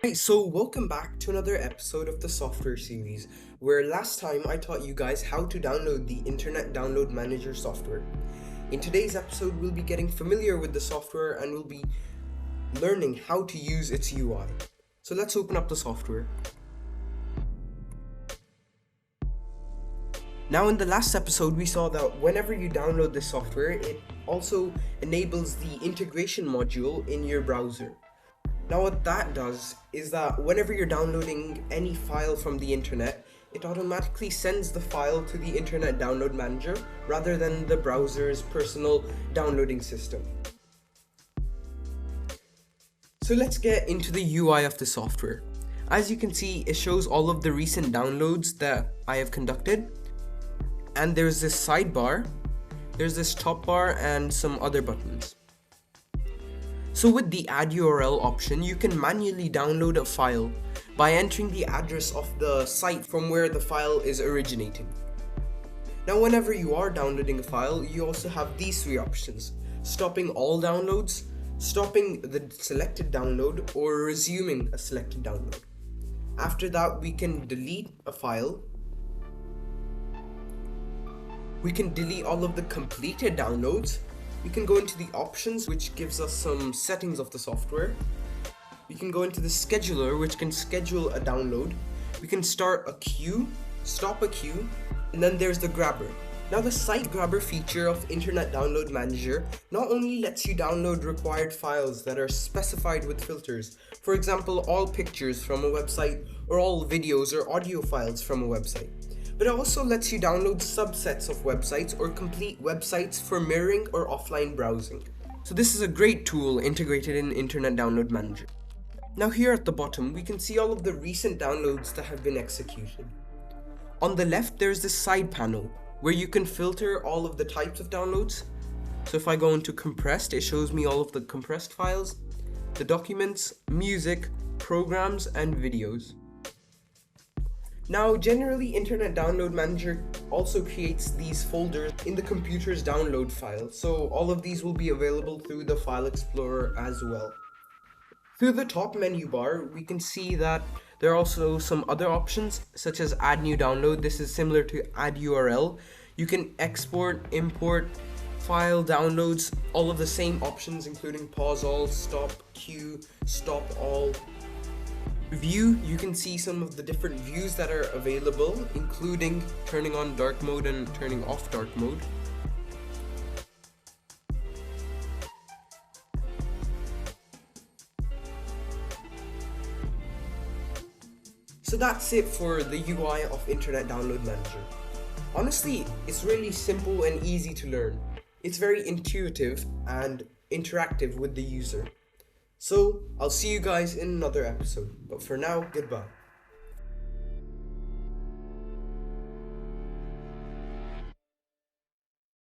Hey, so welcome back to another episode of the software series, where last time I taught you guys how to download the Internet Download Manager software. In today's episode, we'll be getting familiar with the software and we'll be learning how to use its UI. So let's open up the software. Now in the last episode, we saw that whenever you download this software, it also enables the integration module in your browser. Now what that does is that whenever you're downloading any file from the internet, it automatically sends the file to the Internet Download Manager rather than the browser's personal downloading system. So let's get into the UI of the software. As you can see, it shows all of the recent downloads that I have conducted. And there's this sidebar, there's this top bar, and some other buttons. So with the add URL option, you can manually download a file by entering the address of the site from where the file is originating. Now whenever you are downloading a file, you also have these three options: stopping all downloads, stopping the selected download, or resuming a selected download. After that, we can delete a file. We can delete all of the completed downloads. We can go into the options, which gives us some settings of the software. We can go into the scheduler, which can schedule a download. We can start a queue, stop a queue, and then there's the grabber. Now the site grabber feature of Internet Download Manager not only lets you download required files that are specified with filters, for example, all pictures from a website or all videos or audio files from a website, but it also lets you download subsets of websites or complete websites for mirroring or offline browsing. So this is a great tool integrated in Internet Download Manager. Now here at the bottom, we can see all of the recent downloads that have been executed. On the left, there's this side panel where you can filter all of the types of downloads. So if I go into compressed, it shows me all of the compressed files, the documents, music, programs, and videos. Now, generally, Internet Download Manager also creates these folders in the computer's download file, so all of these will be available through the File Explorer as well. Through the top menu bar, we can see that there are also some other options, such as Add New Download. This is similar to Add URL. You can export, import, file downloads, all of the same options, including pause all, stop, queue, stop all. View, you can see some of the different views that are available, including turning on dark mode and turning off dark mode. So that's it for the UI of Internet Download Manager. Honestly, it's really simple and easy to learn. It's very intuitive and interactive with the user. So, I'll see you guys in another episode. But for now, goodbye.